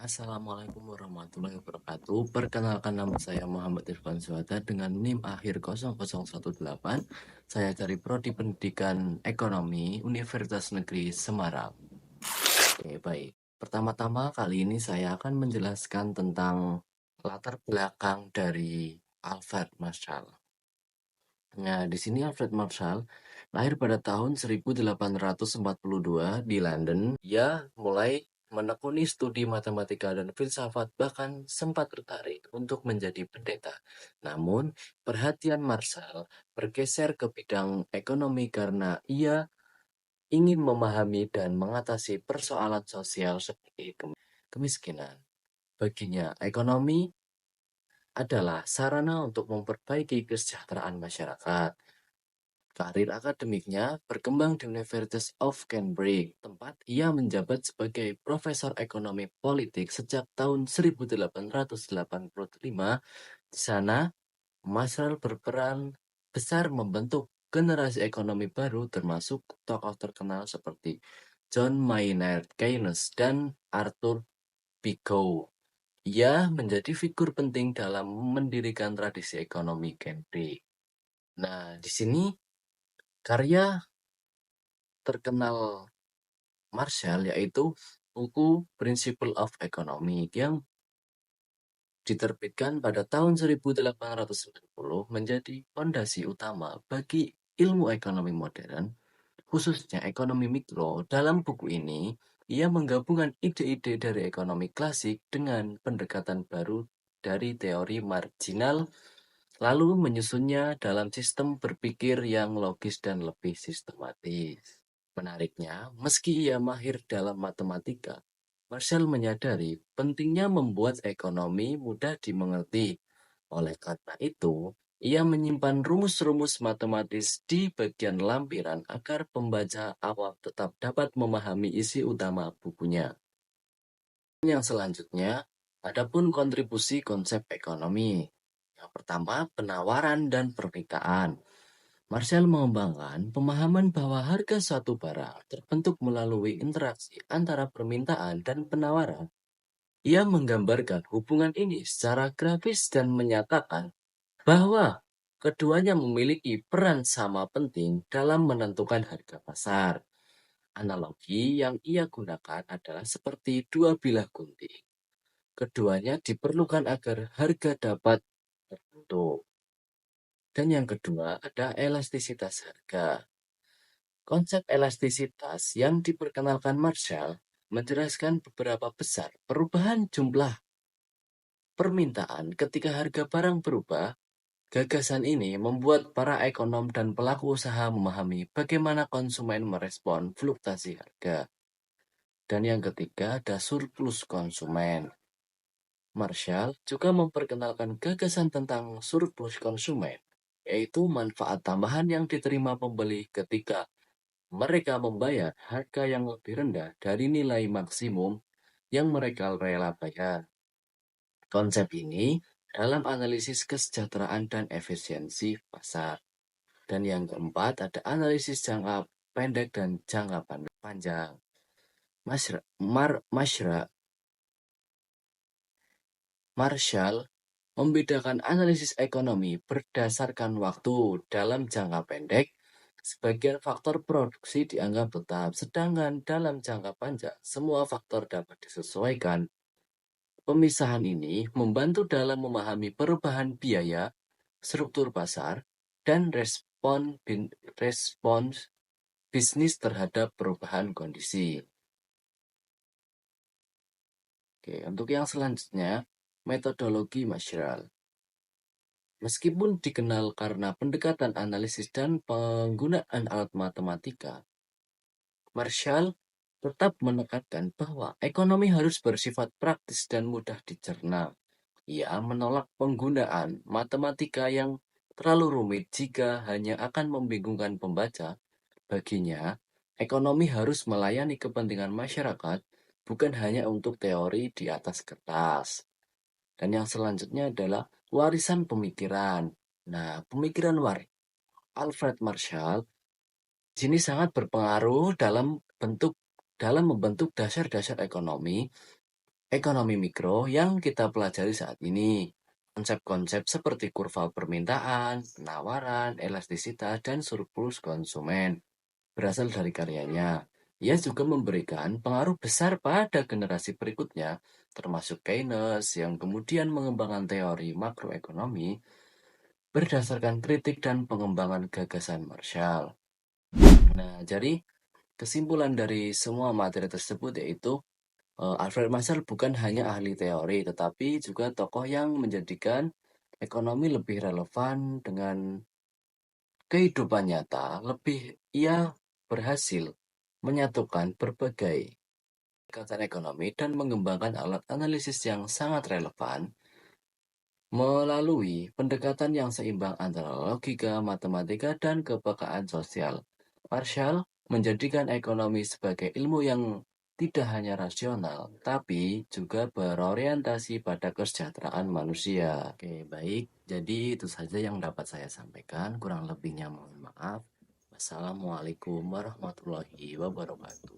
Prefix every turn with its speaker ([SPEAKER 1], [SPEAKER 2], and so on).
[SPEAKER 1] Assalamualaikum warahmatullahi wabarakatuh. Perkenalkan, nama saya Muhammad Irfan Suhada dengan NIM akhir 0018. Saya dari Prodi Pendidikan Ekonomi Universitas Negeri Semarang. Oke, baik. Pertama-tama kali ini saya akan menjelaskan tentang latar belakang dari Alfred Marshall. Nah, di sini Alfred Marshall lahir pada tahun 1842 di London. Ia mulai menekuni studi matematika dan filsafat, bahkan sempat tertarik untuk menjadi pendeta. Namun, perhatian Marshall bergeser ke bidang ekonomi karena ia ingin memahami dan mengatasi persoalan sosial seperti kemiskinan. Baginya, ekonomi adalah sarana untuk memperbaiki kesejahteraan masyarakat. Karir akademiknya berkembang di University of Cambridge, tempat ia menjabat sebagai profesor ekonomi politik sejak tahun 1885. Di sana, Marshall berperan besar membentuk generasi ekonomi baru, termasuk tokoh terkenal seperti John Maynard Keynes dan Arthur Pigou. Ia menjadi figur penting dalam mendirikan tradisi ekonomi Cambridge. Nah, di sini karya terkenal Marshall yaitu buku Principle of Economy yang diterbitkan pada tahun 1890 menjadi fondasi utama bagi ilmu ekonomi modern, khususnya ekonomi mikro. Dalam buku ini, ia menggabungkan ide-ide dari ekonomi klasik dengan pendekatan baru dari teori marginal, lalu menyusunnya dalam sistem berpikir yang logis dan lebih sistematis. Menariknya, meski ia mahir dalam matematika, Marshall menyadari pentingnya membuat ekonomi mudah dimengerti. Oleh karena itu, ia menyimpan rumus-rumus matematis di bagian lampiran agar pembaca awam tetap dapat memahami isi utama bukunya. Yang selanjutnya, adapun kontribusi konsep ekonomi. Yang pertama, penawaran dan permintaan. Marshall mengembangkan pemahaman bahwa harga suatu barang terbentuk melalui interaksi antara permintaan dan penawaran. Ia menggambarkan hubungan ini secara grafis dan menyatakan bahwa keduanya memiliki peran sama penting dalam menentukan harga pasar. Analogi yang ia gunakan adalah seperti dua bilah gunting. Keduanya diperlukan agar harga dapat terbentuk. Dan yang kedua ada elastisitas harga. Konsep elastisitas yang diperkenalkan Marshall menjelaskan beberapa besar perubahan jumlah permintaan ketika harga barang berubah. Gagasan ini membuat para ekonom dan pelaku usaha memahami bagaimana konsumen merespon fluktuasi harga. Dan yang ketiga ada surplus konsumen. Marshall juga memperkenalkan gagasan tentang surplus konsumen, yaitu manfaat tambahan yang diterima pembeli ketika mereka membayar harga yang lebih rendah dari nilai maksimum yang mereka rela bayar. Konsep ini dalam analisis kesejahteraan dan efisiensi pasar. Dan yang keempat ada analisis jangka pendek dan jangka panjang. Marshall membedakan analisis ekonomi berdasarkan waktu. Dalam jangka pendek, sebagian faktor produksi dianggap tetap, sedangkan dalam jangka panjang, semua faktor dapat disesuaikan. Pemisahan ini membantu dalam memahami perubahan biaya, struktur pasar, dan respons bisnis terhadap perubahan kondisi. Oke, untuk yang selanjutnya, metodologi Marshall. Meskipun dikenal karena pendekatan analisis dan penggunaan alat matematika, Marshall tetap menekankan bahwa ekonomi harus bersifat praktis dan mudah dicerna. Ia menolak penggunaan matematika yang terlalu rumit jika hanya akan membingungkan pembaca. Baginya, ekonomi harus melayani kepentingan masyarakat, bukan hanya untuk teori di atas kertas. Dan yang selanjutnya adalah warisan pemikiran. Nah, pemikiran Alfred Marshall di sini sangat berpengaruh dalam membentuk dasar-dasar ekonomi. ekonomi mikro yang kita pelajari saat ini. Konsep-konsep seperti kurva permintaan, penawaran, elastisitas, dan surplus konsumen berasal dari karyanya. Ia juga memberikan pengaruh besar pada generasi berikutnya, termasuk Keynes yang kemudian mengembangkan teori makroekonomi berdasarkan kritik dan pengembangan gagasan Marshall. Nah, jadi kesimpulan dari semua materi tersebut yaitu Alfred Marshall bukan hanya ahli teori, tetapi juga tokoh yang menjadikan ekonomi lebih relevan dengan kehidupan nyata. Ia berhasil menyatukan berbagai pendekatan ekonomi dan mengembangkan alat analisis yang sangat relevan melalui pendekatan yang seimbang antara logika, matematika, dan kepekaan sosial. Marshall menjadikan ekonomi sebagai ilmu yang tidak hanya rasional, tapi juga berorientasi pada kesejahteraan manusia. Oke, baik. Jadi itu saja yang dapat saya sampaikan. Kurang lebihnya mohon maaf. Wassalamualaikum warahmatullahi wabarakatuh.